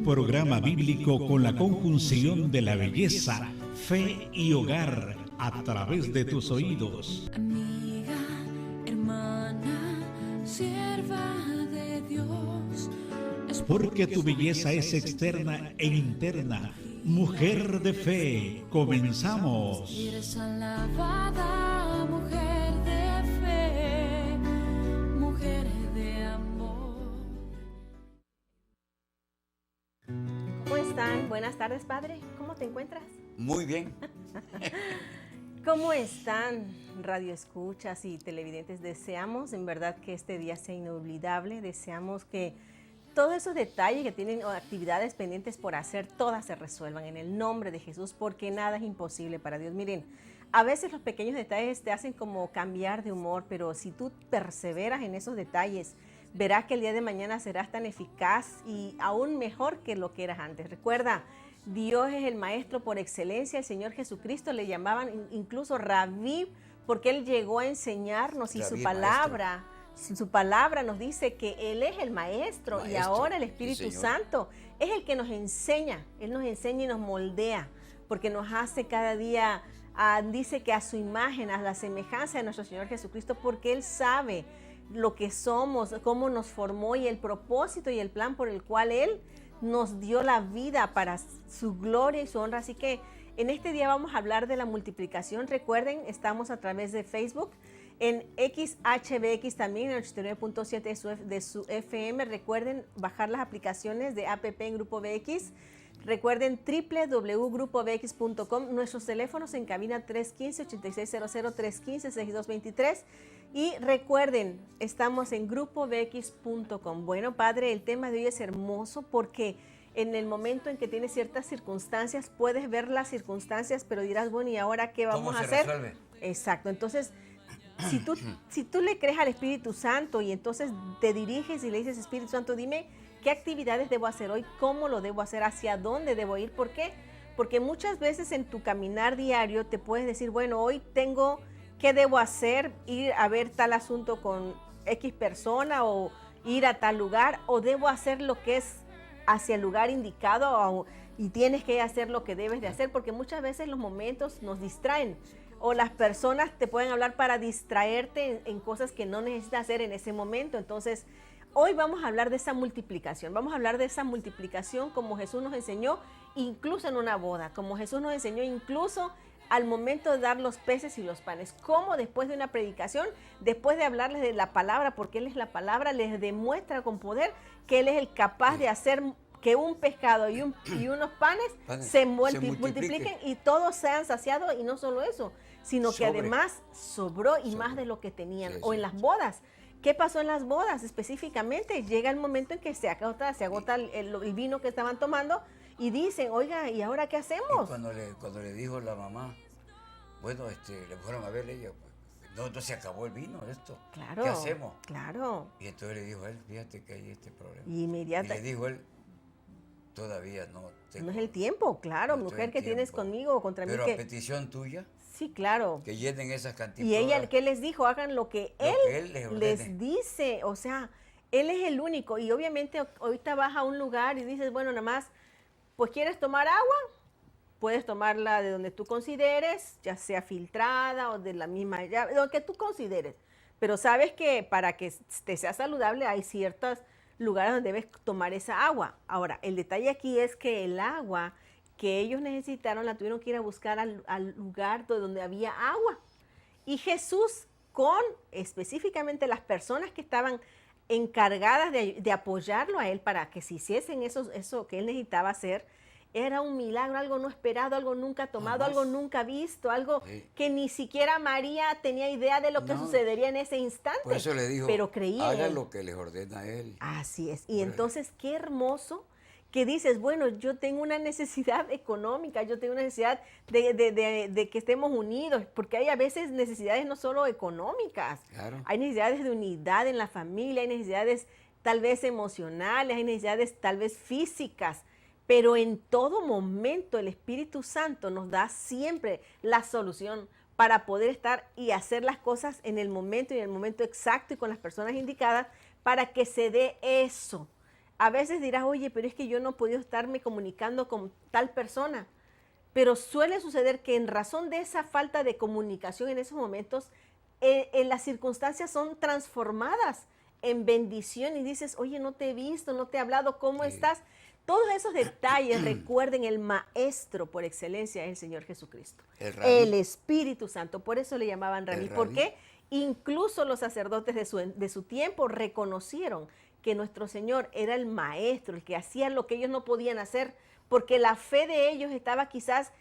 programa bíblico con la conjunción de la belleza, fe y hogar a través de tus oídos. Amiga, hermana, sierva de Dios. Porque tu belleza es externa e interna. Mujer de fe, comenzamos. Eres alabada, mujer de fe, mujer de amor. ¿Cómo están? Buenas tardes, padre. ¿Cómo te encuentras? Muy bien. ¿Cómo están, radioescuchas y televidentes? Deseamos en verdad que este día sea inolvidable. Deseamos que todos esos detalles que tienen o actividades pendientes por hacer, todas se resuelvan en el nombre de Jesús, porque nada es imposible para Dios. Miren, a veces los pequeños detalles te hacen como cambiar de humor, pero si tú perseveras en esos detalles, verás que el día de mañana serás tan eficaz y aún mejor que lo que eras antes. Recuerda, Dios es el maestro por excelencia. El Señor Jesucristo le llamaban incluso Rabí, porque Él llegó a enseñarnos y Rabí, su palabra nos dice que Él es el maestro y ahora el Espíritu Santo es el que nos enseña. Él nos enseña y nos moldea, porque nos hace cada día, dice que a su imagen, a la semejanza de nuestro Señor Jesucristo, porque Él sabe lo que somos, cómo nos formó y el propósito y el plan por el cual Él nos dio la vida para su gloria y su honra. Así que en este día vamos a hablar de la multiplicación. Recuerden, estamos a través de Facebook, en XHBX también, en el 89.7 de su FM. Recuerden bajar las aplicaciones de APP en Grupo VX. Recuerden www.grupovx.com. Nuestros teléfonos en cabina 315-8600, 315-6223. Y recuerden, estamos en grupovx.com. Bueno, padre, el tema de hoy es hermoso porque en el momento en que tienes ciertas circunstancias, puedes ver las circunstancias, pero dirás, bueno, ¿y ahora qué vamos a hacer? ¿Cómo se resuelve? Exacto, entonces, si tú le crees al Espíritu Santo y entonces te diriges y le dices, Espíritu Santo, dime qué actividades debo hacer hoy, cómo lo debo hacer, hacia dónde debo ir. ¿Por qué? Porque muchas veces en tu caminar diario te puedes decir, bueno, hoy tengo, ¿qué debo hacer? Ir a ver tal asunto con X persona o ir a tal lugar, o debo hacer lo que es hacia el lugar indicado y tienes que hacer lo que debes de hacer, porque muchas veces los momentos nos distraen o las personas te pueden hablar para distraerte en cosas que no necesitas hacer en ese momento. Entonces, hoy vamos a hablar de esa multiplicación. Vamos a hablar de esa multiplicación como Jesús nos enseñó, incluso en una boda, como Jesús nos enseñó incluso al momento de dar los peces y los panes. Como después de una predicación, después de hablarles de la palabra, porque Él es la palabra, les demuestra con poder que Él es el capaz de hacer que un pescado y unos panes se multipliquen y todos sean saciados. Y no solo eso, sino que además sobró y más de lo que tenían. O en las bodas. ¿Qué pasó en las bodas específicamente? Llega el momento en que se agota el vino que estaban tomando y dicen, oiga, ¿y ahora qué hacemos? Y cuando le dijo la mamá, bueno, le fueron a ver ella, pues, no se acabó el vino, esto. Claro. ¿Qué hacemos? Claro. Y entonces le dijo él, fíjate que hay este problema. Y le dijo él, todavía no tengo. No es el tiempo, claro, no mujer que tienes conmigo o contra mí. Pero a petición tuya. Sí, claro. Que llenen esas cantidades. Y ella, ¿qué les dijo? Hagan lo que él les dice. O sea, Él es el único. Y obviamente ahorita vas a un lugar y dices, bueno, nada más, pues ¿quieres tomar agua? Puedes tomarla de donde tú consideres, ya sea filtrada o de la misma, de lo que tú consideres. Pero sabes que para que te sea saludable hay ciertos lugares donde debes tomar esa agua. Ahora, el detalle aquí es que el agua que ellos necesitaron la tuvieron que ir a buscar al lugar donde había agua. Y Jesús, con específicamente las personas que estaban encargadas de apoyarlo a él para que se hiciesen eso que él necesitaba hacer, era un milagro, algo no esperado, algo nunca tomado, algo nunca visto, algo que ni siquiera María tenía idea de lo que sucedería en ese instante. Por eso le dijo, pero creía haga lo que les ordena él. Así es. Y entonces, qué hermoso que dices, bueno, yo tengo una necesidad económica, yo tengo una necesidad de que estemos unidos, porque hay a veces necesidades no solo económicas, hay necesidades de unidad en la familia, hay necesidades tal vez emocionales, hay necesidades tal vez físicas, pero en todo momento el Espíritu Santo nos da siempre la solución para poder estar y hacer las cosas en el momento y en el momento exacto y con las personas indicadas para que se dé eso. A veces dirás, oye, pero es que yo no he podido estarme comunicando con tal persona. Pero suele suceder que en razón de esa falta de comunicación en esos momentos, las circunstancias son transformadas en bendición y dices, oye, no te he visto, no te he hablado, ¿cómo estás? Todos esos detalles, recuerden, el maestro por excelencia es el Señor Jesucristo. El Espíritu Santo, por eso le llamaban rabí. ¿Por qué? Incluso los sacerdotes de su tiempo reconocieron que nuestro Señor era el maestro, el que hacía lo que ellos no podían hacer, porque la fe de ellos estaba quizás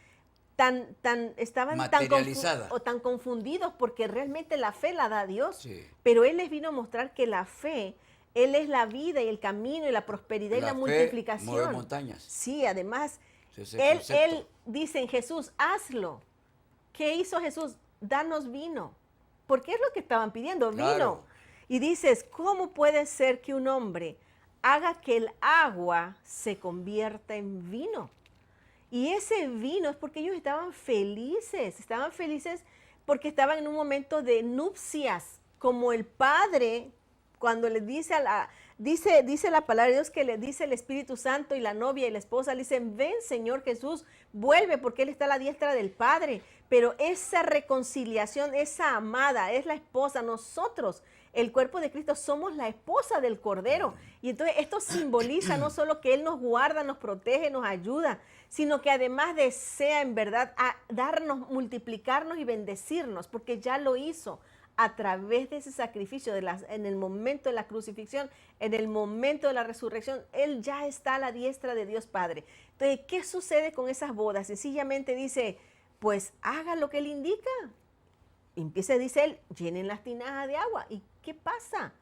estaban materializada tan confundidos, porque realmente la fe la da Dios. Sí. Pero Él les vino a mostrar que la fe, Él es la vida y el camino y la prosperidad y la multiplicación. Mueve montañas. Sí, además, Sí, él dice en Jesús, hazlo. ¿Qué hizo Jesús? Danos vino. Porque es lo que estaban pidiendo, vino. Claro. Y dices, ¿cómo puede ser que un hombre haga que el agua se convierta en vino? Y ese vino es porque ellos estaban felices porque estaban en un momento de nupcias, como el padre cuando le dice dice la palabra de Dios, que le dice el Espíritu Santo y la novia y la esposa le dicen, ven Señor Jesús, vuelve porque Él está a la diestra del Padre. Pero esa reconciliación, esa amada, es la esposa. Nosotros, el cuerpo de Cristo, somos la esposa del Cordero. Y entonces esto simboliza no solo que Él nos guarda, nos protege, nos ayuda, sino que además desea en verdad darnos, multiplicarnos y bendecirnos, porque ya lo hizo a través de ese sacrificio en el momento de la crucifixión, en el momento de la resurrección. Él ya está a la diestra de Dios Padre. Entonces, ¿qué sucede con esas bodas? Sencillamente dice, pues haga lo que Él indica. Empieza, dice Él, llenen las tinajas de agua. ¿Y qué pasa?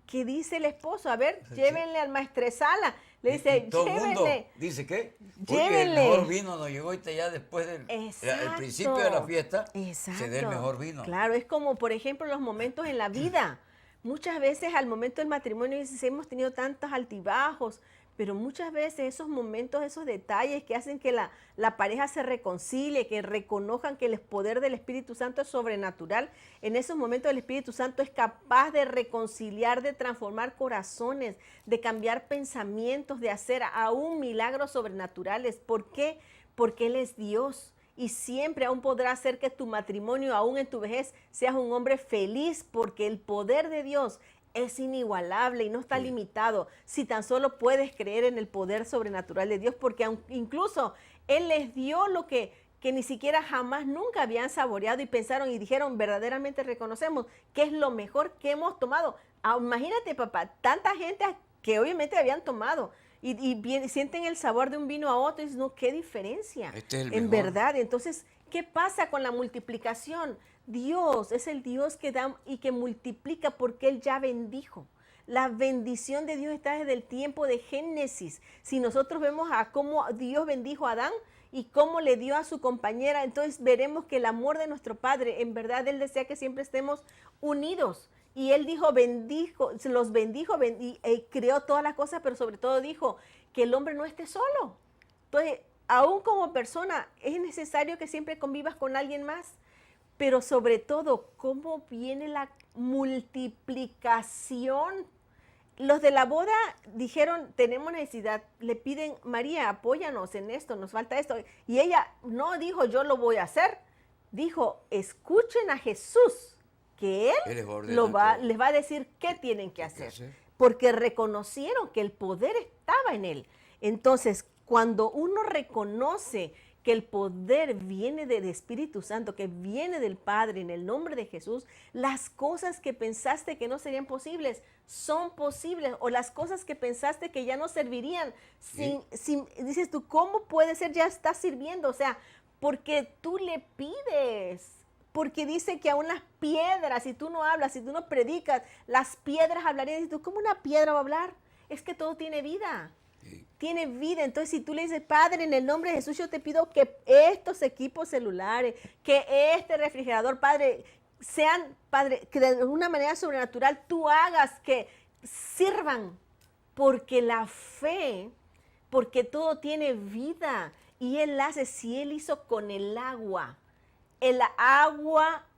¿Qué dice el esposo? A ver, llévenle al maestresala. Le dice, todo el mundo llévenle. dice ¿qué? Llévenle. El mejor vino nos llegó ahorita ya después del el principio de la fiesta. Exacto. Se dé el mejor vino. Claro, es como, por ejemplo, los momentos en la vida. Muchas veces al momento del matrimonio dices, hemos tenido tantos altibajos, pero muchas veces esos momentos, esos detalles que hacen que la pareja se reconcilie, que reconozcan que el poder del Espíritu Santo es sobrenatural, en esos momentos el Espíritu Santo es capaz de reconciliar, de transformar corazones, de cambiar pensamientos, de hacer aún milagros sobrenaturales. ¿Por qué? Porque Él es Dios. Y siempre aún podrá hacer que tu matrimonio, aún en tu vejez, seas un hombre feliz, porque el poder de Dios es inigualable y no está limitado. Si tan solo puedes creer en el poder sobrenatural de Dios, porque incluso Él les dio lo que ni siquiera jamás nunca habían saboreado y pensaron y dijeron, verdaderamente reconocemos que es lo mejor que hemos tomado. Imagínate, papá, tanta gente que obviamente habían tomado y sienten el sabor de un vino a otro y dicen, no, qué diferencia. Este es el en mejor. verdad. Entonces, ¿qué pasa con la multiplicación? Dios es el Dios que da y que multiplica, porque Él ya bendijo. La bendición de Dios está desde el tiempo de Génesis. Si nosotros vemos a cómo Dios bendijo a Adán y cómo le dio a su compañera, entonces veremos que el amor de nuestro Padre, en verdad Él desea que siempre estemos unidos. Y Él dijo, los bendijo y creó todas las cosas, pero sobre todo dijo que el hombre no esté solo. Entonces, aún como persona, es necesario que siempre convivas con alguien más. Pero sobre todo, ¿cómo viene la multiplicación? Los de la boda dijeron, tenemos necesidad, le piden, María, apóyanos en esto, nos falta esto. Y ella no dijo, yo lo voy a hacer. Dijo, escuchen a Jesús, que Él les va a decir qué tienen que hacer. Porque reconocieron que el poder estaba en Él. Entonces, cuando uno reconoce que el poder viene del Espíritu Santo, que viene del Padre, en el nombre de Jesús, las cosas que pensaste que no serían posibles, son posibles, o las cosas que pensaste que ya no servirían, dices tú, ¿cómo puede ser? Ya está sirviendo, o sea, porque tú le pides, porque dice que aún las piedras, si tú no hablas, si tú no predicas, las piedras hablarían. Y dices tú, ¿cómo una piedra va a hablar? Es que todo tiene vida. Tiene vida. Entonces, si tú le dices, Padre, en el nombre de Jesús, yo te pido que estos equipos celulares, que este refrigerador, Padre, sean, Padre, que de una manera sobrenatural tú hagas que sirvan, porque la fe, porque todo tiene vida, y Él hace, si Él hizo con el agua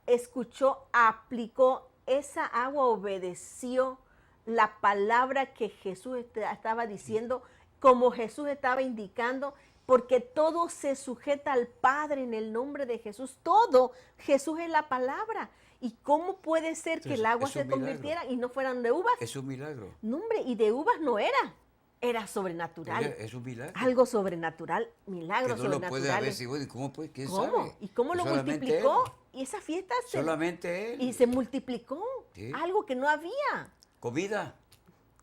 escuchó, aplicó, esa agua obedeció la palabra que Jesús estaba diciendo, como Jesús estaba indicando, porque todo se sujeta al Padre en el nombre de Jesús. Todo, Jesús es la palabra. ¿Y cómo puede ser que el agua se convirtiera y no fueran de uvas? Es un milagro. No, hombre, y de uvas no era sobrenatural. Es un milagro. Algo sobrenatural, milagro que no lo sobrenatural. puede haber sido. ¿Cómo puede? ¿Quién sabe? ¿Y cómo lo Solamente multiplicó? él. Y esa fiesta Solamente él. y se multiplicó. Sí. Algo que no había. Comida.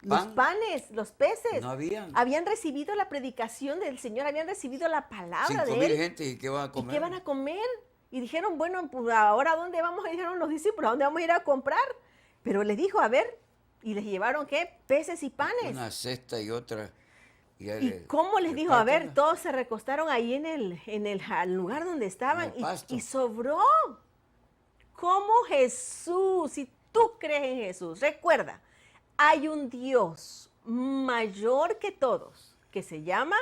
Los Pan. panes, los peces. No habían. Habían recibido la predicación del Señor, habían recibido la palabra de 5,000 Él. gente, ¿y qué van a comer? ¿Y qué van a comer? Y dijeron, bueno, pues ahora ¿dónde vamos? Y dijeron los discípulos, ¿a dónde vamos a ir a comprar? Pero les dijo, a ver, y les llevaron, ¿qué? Peces y panes. Una cesta y otra. ¿Y cómo les dijo? A ver, todos se recostaron ahí en el lugar donde estaban y sobró. ¿Cómo Jesús? Si tú crees en Jesús, recuerda, hay un Dios mayor que todos, que se llama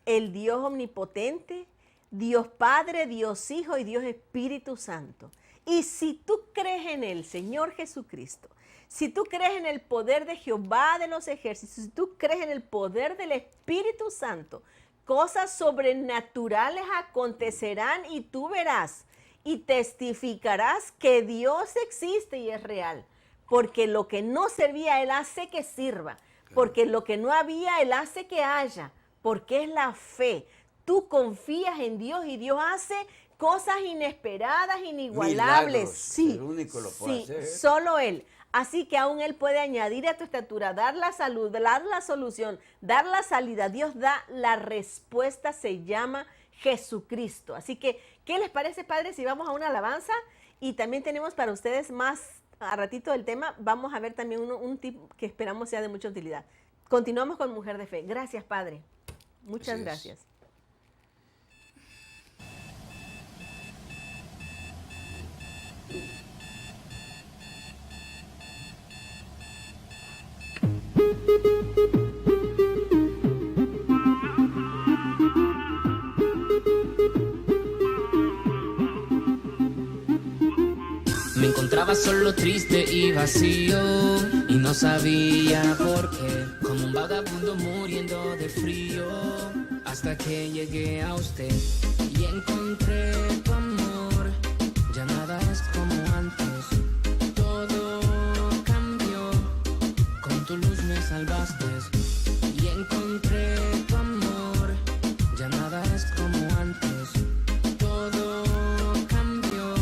el Dios omnipotente, Dios Padre, Dios Hijo y Dios Espíritu Santo. Y si tú crees en el Señor Jesucristo, si tú crees en el poder de Jehová de los ejércitos, si tú crees en el poder del Espíritu Santo, cosas sobrenaturales acontecerán y tú verás y testificarás que Dios existe y es real. Porque lo que no servía, Él hace que sirva. Porque lo que no había, Él hace que haya. Porque es la fe. Tú confías en Dios y Dios hace cosas inesperadas, inigualables. Milagros. Sí, El único lo puede hacer. Solo Él. Así que aún Él puede añadir a tu estatura, dar la salud, dar la solución, dar la salida. Dios da la respuesta, se llama Jesucristo. Así que, ¿qué les parece, padre, si vamos a una alabanza? Y también tenemos para ustedes más a ratito del tema. Vamos a ver también un tip que esperamos sea de mucha utilidad. Continuamos con Mujer de Fe. Gracias, padre. Muchas gracias. Me encontraba solo, triste y vacío y no sabía por qué, como un vagabundo muriendo de frío, hasta que llegué a usted y encontré tu amor. Ya nada es como antes, todo cambió, con tu luz me salvaste y encontré tu amor. Ya nada es como antes, todo cambió,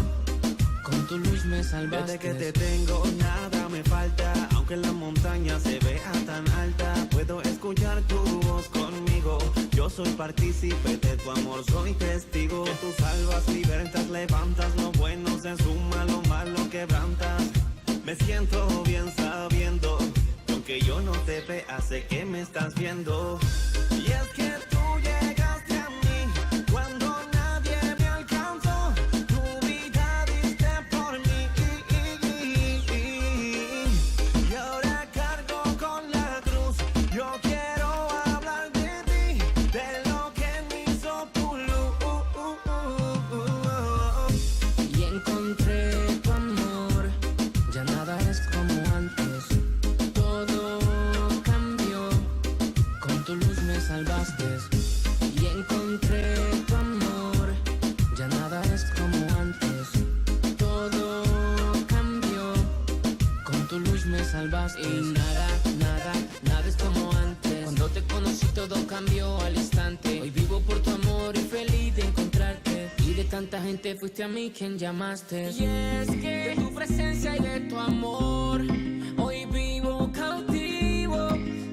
con tu luz me salvaste. Desde que te tengo nada me falta, aunque la montaña se vea tan alta, puedo escuchar tu voz conmigo. Yo soy partícipe de tu amor, soy testigo. Que tú salvas, libertas, levantas, lo bueno se suma, lo malo quebrantas. Me siento bien sabiendo que aunque yo no te vea, sé que me estás viendo. Y es que tú llegaste a mí cuando nadie me alcanzó. Tu vida diste por mí y ahora cargo con la cruz. Yo quiero hablar de ti, de lo que me hizo tu luz. Y encontré tu amor, ya nada es como antes, todo cambió, con tu luz me salvaste. Y encontré tu amor, ya nada es como antes, todo cambió, con tu luz me salvaste. Y nada es como antes, cuando te conocí todo cambió al instante. Hoy vivo por tu amor y feliz de encontrarte, y de tanta gente fuiste a mí quien llamaste. Y es que de tu presencia y de tu amor, hoy vivo cautivo,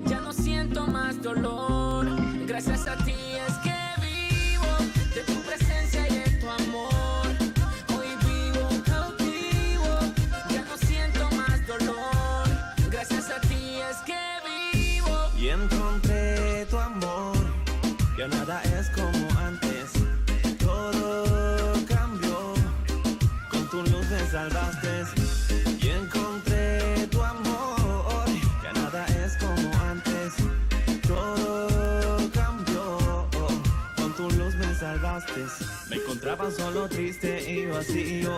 ya no siento más dolor. Gracias a ti es que vivo, de tu presencia y de tu amor, hoy vivo cautivo, ya no siento más dolor. Gracias a ti es que vivo. Y encontré tu amor, ya nada es como antes, todo cambió, con tu luz me salvaste. Y encontré tu amor, ya nada es como antes, todo cambió, con tu luz me salvaste. llamaste. Me encontraba solo, triste y vacío,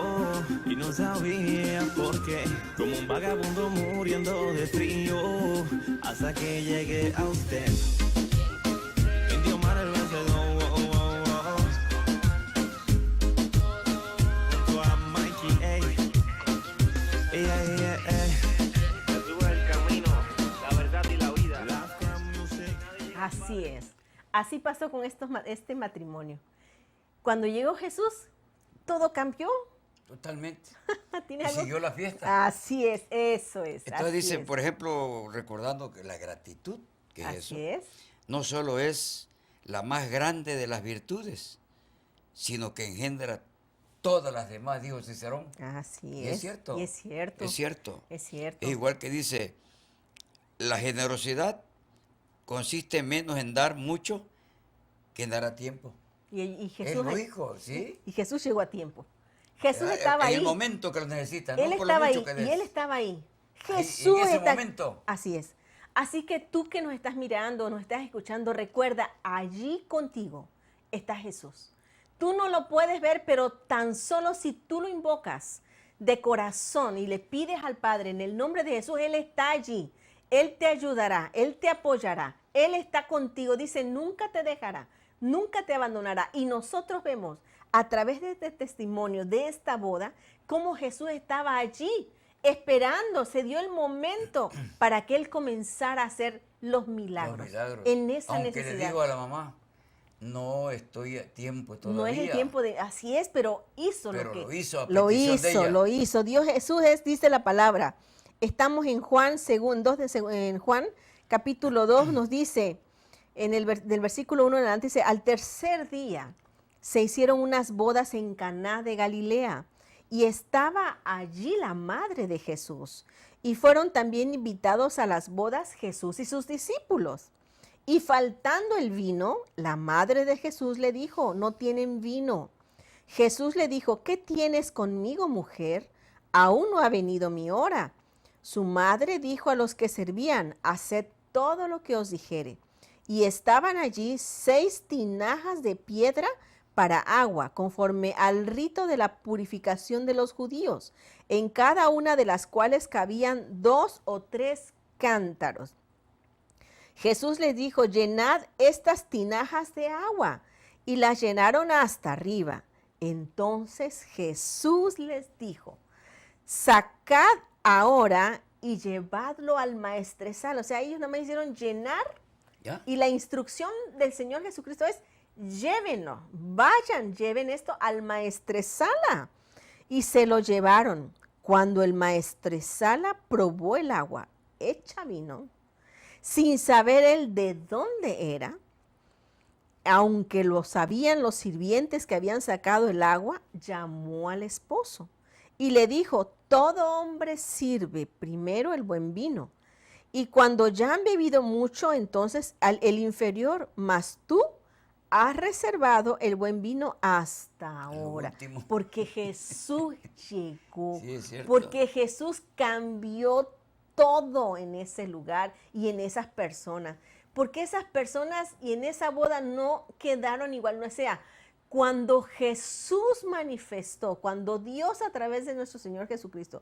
y no sabía por qué, como un vagabundo muriendo de frío, hasta que llegué a usted. Indio Mar el vencedor, junto a Mikey, Jesús es el camino, la verdad y la vida. Así es. Así pasó con este matrimonio. Cuando llegó Jesús, todo cambió. Totalmente. ¿Tiene Y algo? siguió la fiesta. Así es, eso es. Entonces así dice, es. por ejemplo, recordando que la gratitud, que es eso, Así es. no solo es la más grande de las virtudes, sino que engendra todas las demás, dijo Cicerón. Así Y es. es cierto. Y es cierto. Es cierto. Es cierto. Es igual que dice, la generosidad consiste menos en dar mucho que en dar a tiempo. Y Es Jesús, lógico, ¿sí? y Jesús llegó a tiempo. Jesús En estaba ahí. el momento que lo necesitan, Él no por lo estaba ahí. mucho que Y des. él estaba ahí. Ahí, Jesús en ese está. momento. Así es. Así que tú que nos estás mirando, nos estás escuchando, recuerda, allí contigo está Jesús. Tú no lo puedes ver, pero tan solo si tú lo invocas de corazón y le pides al Padre en el nombre de Jesús, Él está allí. Él te ayudará, Él te apoyará, Él está contigo. Dice, nunca te dejará, nunca te abandonará. Y nosotros vemos a través de este testimonio de esta boda, cómo Jesús estaba allí esperando, se dio el momento para que Él comenzara a hacer los milagros. Los milagros. En esa Aunque necesidad. le digo a la mamá, no estoy a tiempo todavía. No es el tiempo de, así es, pero hizo Pero lo que lo hizo a lo petición de hizo, ella. lo hizo. Dios Jesús dice la palabra. Estamos en Juan, en Juan, capítulo 2, nos dice, del versículo 1 en adelante, dice, al tercer día se hicieron unas bodas en Caná de Galilea, y estaba allí la madre de Jesús, y fueron también invitados a las bodas Jesús y sus discípulos. Y faltando el vino, la madre de Jesús le dijo, no tienen vino. Jesús le dijo, ¿qué tienes conmigo, mujer? Aún no ha venido mi hora. Su madre dijo a los que servían, haced todo lo que os dijere. Y estaban allí 6 tinajas de piedra para agua, conforme al rito de la purificación de los judíos, en cada una de las cuales cabían 2 o 3 cántaros. Jesús les dijo, llenad estas tinajas de agua, y las llenaron hasta arriba. Entonces Jesús les dijo, sacad ahora y llevadlo al maestresal. O sea, ellos no me hicieron llenar, ¿Ya? y la instrucción del Señor Jesucristo es, llévenlo, vayan, lleven esto al maestresala. Y se lo llevaron. Cuando el maestresala probó el agua hecha vino, sin saber él de dónde era, aunque lo sabían los sirvientes que habían sacado el agua, llamó al esposo y le dijo, todo hombre sirve primero el buen vino, y cuando ya han bebido mucho, entonces el inferior, mas tú has reservado el buen vino hasta ahora. último. Porque Jesús llegó, Sí, es cierto. porque Jesús cambió todo en ese lugar y en esas personas. Porque esas personas y en esa boda no quedaron igual. No sea, cuando Jesús manifestó, cuando Dios a través de nuestro Señor Jesucristo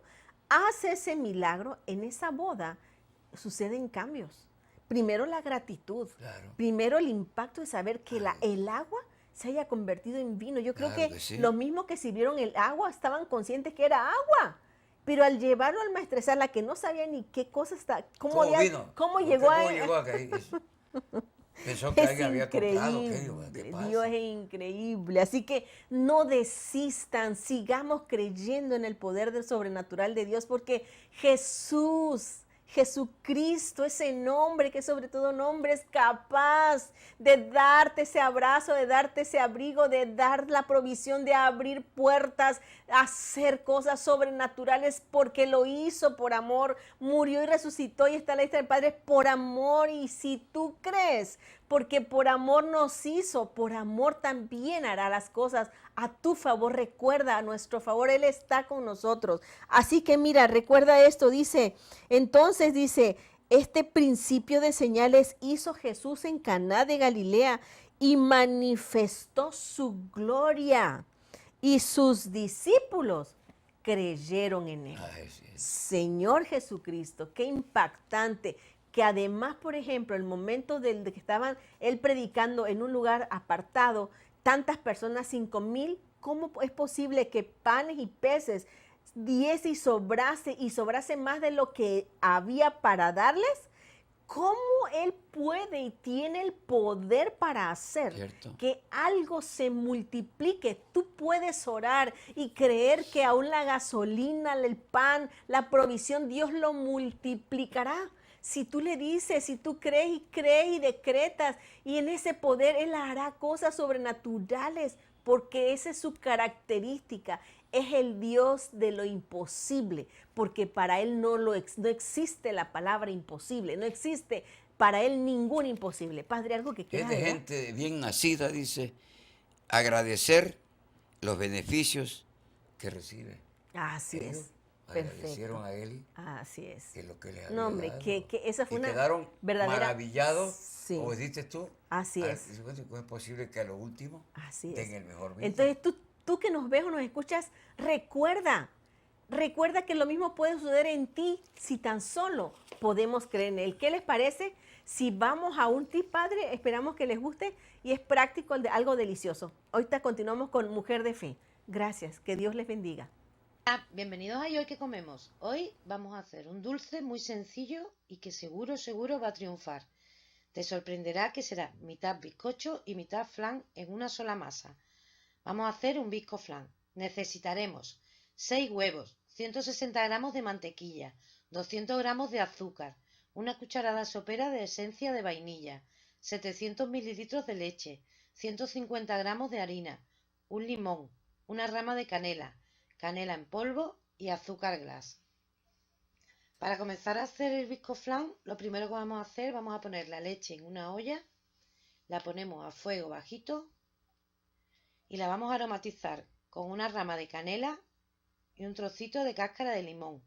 hace ese milagro, en esa boda suceden cambios. Primero la gratitud, Claro. primero el impacto de saber que el agua se haya convertido en vino. Yo creo Claro que que sí. los mismos que sirvieron el agua estaban conscientes que era agua. Pero al llevarlo al maestresala, que no sabía ni qué cosa está, cómo llegó a... Eso. Pensó que Es alguien había comprado. ¿Qué digo? ¿Qué increíble, pasa? Dios es increíble. Así que no desistan, sigamos creyendo en el poder del sobrenatural de Dios, porque Jesucristo, ese nombre que sobre todo nombre es capaz de darte ese abrazo, de darte ese abrigo, de dar la provisión, de abrir puertas, hacer cosas sobrenaturales, porque lo hizo por amor, murió y resucitó y está a la diestra del Padre por amor. Y si tú crees, porque por amor nos hizo, por amor también hará las cosas a tu favor. Recuerda, a nuestro favor, Él está con nosotros. Así que mira, recuerda esto, dice, entonces dice, este principio de señales hizo Jesús en Caná de Galilea y manifestó su gloria, y sus discípulos creyeron en él. Así es. Señor Jesucristo, qué impactante. Que además, por ejemplo, el momento de que estaban él predicando en un lugar apartado, tantas personas, 5,000, ¿cómo es posible que panes y peces diese y sobrase más de lo que había para darles? ¿Cómo él puede y tiene el poder para hacer Cierto. que algo se multiplique? Tú puedes orar y creer que aún la gasolina, el pan, la provisión, Dios lo multiplicará. Si tú le dices, si tú crees y decretas, y en ese poder Él hará cosas sobrenaturales, porque esa es su característica. Es el Dios de lo imposible, porque para Él no existe la palabra imposible, no existe para Él ningún imposible. Padre, algo que Es quieras de agregar? gente bien nacida, dice, agradecer los beneficios que recibe. Así Ellos es. agradecieron Perfecto. a él Así es. que lo que le había No, hombre, dado. que esa fue Y una quedaron verdadera... maravillados, Sí. como dijiste tú. Así es. Dice, "Bueno, ¿cómo es posible que a lo último Así den es. el mejor vino?" Entonces, tú que nos ves o nos escuchas, recuerda que lo mismo puede suceder en ti si tan solo podemos creer en Él. ¿Qué les parece si vamos a un tip, Padre? Esperamos que les guste y es práctico, algo delicioso. Ahorita continuamos con Mujer de Fe. Gracias, que Dios les bendiga. Bienvenidos a ¿Y hoy qué comemos? Hoy vamos a hacer un dulce muy sencillo y que seguro va a triunfar. Te sorprenderá que será mitad bizcocho y mitad flan en una sola masa. Vamos a hacer un bizco flan. Necesitaremos 6 huevos, 160 gramos de mantequilla, 200 gramos de azúcar, una cucharada sopera de esencia de vainilla, 700 mililitros de leche, 150 gramos de harina, un limón, una rama de canela, canela en polvo y azúcar glass. Para comenzar a hacer el bizco flan, lo primero que vamos a hacer, vamos a poner la leche en una olla, la ponemos a fuego bajito y la vamos a aromatizar con una rama de canela y un trocito de cáscara de limón.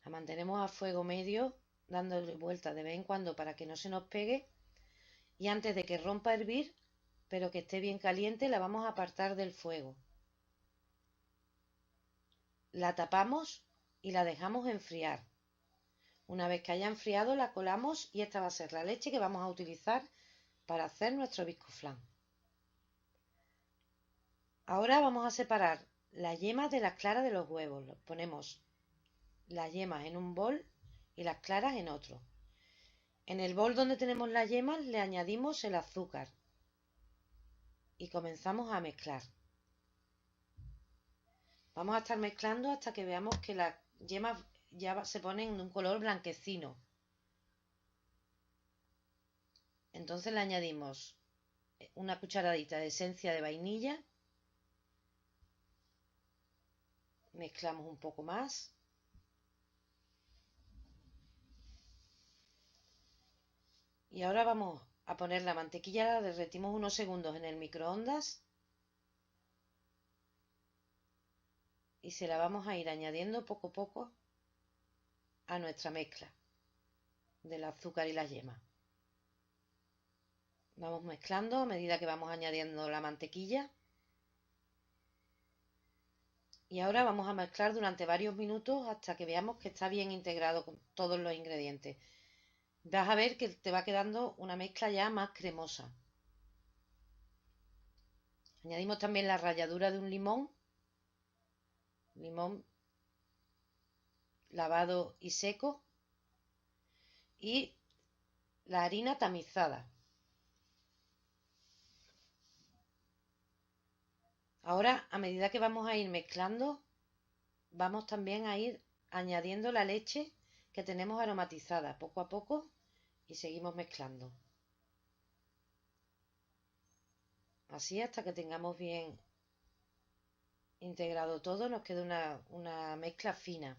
La mantenemos a fuego medio, dándole vueltas de vez en cuando para que no se nos pegue, y antes de que rompa a hervir, pero que esté bien caliente, la vamos a apartar del fuego. La tapamos y la dejamos enfriar. Una vez que haya enfriado, la colamos y esta va a ser la leche que vamos a utilizar para hacer nuestro bizco flan. Ahora vamos a separar las yemas de las claras de los huevos. Ponemos las yemas en un bol y las claras en otro. En el bol donde tenemos las yemas le añadimos el azúcar y comenzamos a mezclar. Vamos a estar mezclando hasta que veamos que las yemas ya se ponen de un color blanquecino. Entonces le añadimos una cucharadita de esencia de vainilla. Mezclamos un poco más. Y ahora vamos a poner la mantequilla, la derretimos unos segundos en el microondas. Y se la vamos a ir añadiendo poco a poco a nuestra mezcla del azúcar y la yema. Vamos mezclando a medida que vamos añadiendo la mantequilla. Y ahora vamos a mezclar durante varios minutos hasta que veamos que está bien integrado con todos los ingredientes. Vas a ver que te va quedando una mezcla ya más cremosa. Añadimos también la ralladura de un limón lavado y seco, y la harina tamizada. Ahora, a medida que vamos a ir mezclando, vamos también a ir añadiendo la leche que tenemos aromatizada poco a poco y seguimos mezclando. Así hasta que tengamos bien integrado todo, nos queda una mezcla fina.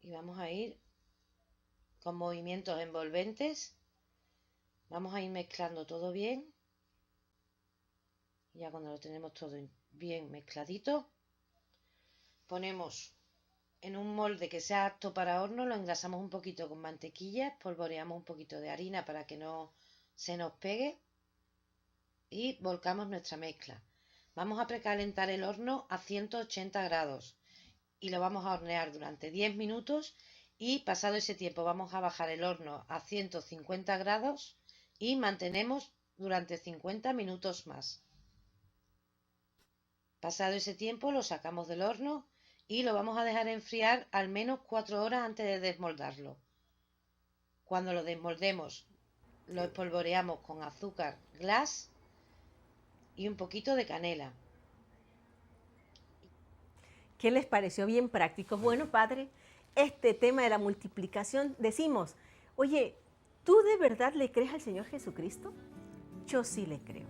Y vamos a ir con movimientos envolventes, vamos a ir mezclando todo bien. Ya cuando lo tenemos todo bien mezcladito, ponemos en un molde que sea apto para horno, lo engrasamos un poquito con mantequilla, espolvoreamos un poquito de harina para que no se nos pegue y volcamos nuestra mezcla. Vamos a precalentar el horno a 180 grados y lo vamos a hornear durante 10 minutos y pasado ese tiempo vamos a bajar el horno a 150 grados y mantenemos durante 50 minutos más. Pasado ese tiempo lo sacamos del horno y lo vamos a dejar enfriar al menos 4 horas antes de desmoldarlo. Cuando lo desmoldemos, lo espolvoreamos con azúcar glass y un poquito de canela. ¿Qué les pareció? Bien práctico. Bueno, padre, este tema de la multiplicación, decimos, oye, ¿tú de verdad le crees al Señor Jesucristo? Yo sí le creo.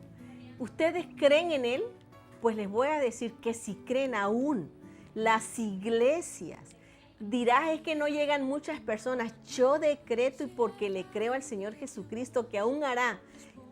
¿Ustedes creen en Él? Pues les voy a decir que si creen aún las iglesias, dirás es que no llegan muchas personas. Yo decreto y porque le creo al Señor Jesucristo que aún hará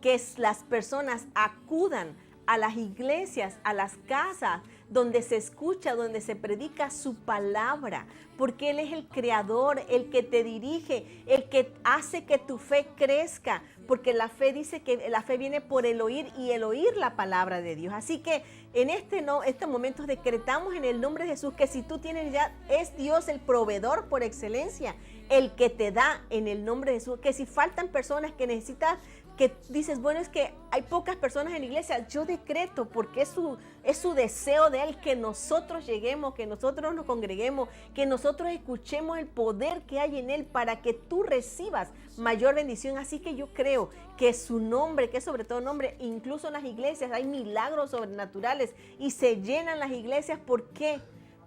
que las personas acudan a las iglesias, a las casas, donde se escucha, donde se predica su palabra, porque Él es el creador, el que te dirige, el que hace que tu fe crezca, porque la fe dice que la fe viene por el oír y el oír la palabra de Dios. Así que en estos momentos decretamos en el nombre de Jesús que si tú tienes ya, es Dios el proveedor por excelencia, el que te da en el nombre de Jesús, que si faltan personas que necesitas, que dices, bueno, es que hay pocas personas en la iglesia, yo decreto, porque es su deseo de Él que nosotros lleguemos, que nosotros nos congreguemos, que nosotros escuchemos el poder que hay en Él para que tú recibas mayor bendición. Así que yo creo que su nombre, que es sobre todo nombre, incluso en las iglesias hay milagros sobrenaturales y se llenan las iglesias. ¿Por qué?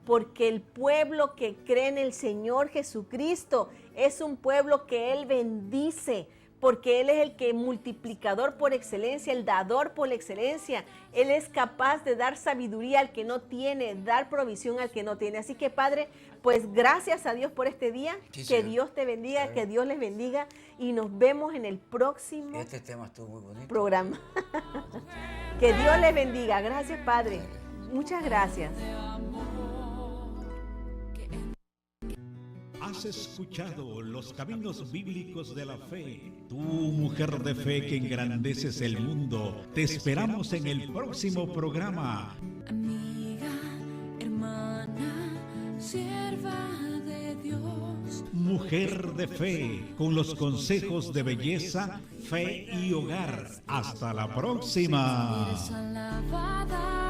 Porque el pueblo que cree en el Señor Jesucristo es un pueblo que Él bendice, porque Él es el que multiplicador por excelencia, el dador por excelencia. Él es capaz de dar sabiduría al que no tiene, dar provisión al que no tiene. Así que, Padre, pues gracias a Dios por este día. Sí, que Dios te bendiga, sí, que Dios les bendiga. Y nos vemos en el próximo tema estuvo muy bonito. Programa. Que Dios les bendiga. Gracias, Padre. Muchas gracias. Has escuchado los caminos bíblicos de la fe. Tú, mujer de fe que engrandeces el mundo, te esperamos en el próximo programa. Amiga, hermana, sierva de Dios. Mujer de fe, con los consejos de belleza, fe y hogar. Hasta la próxima. Eres alabada.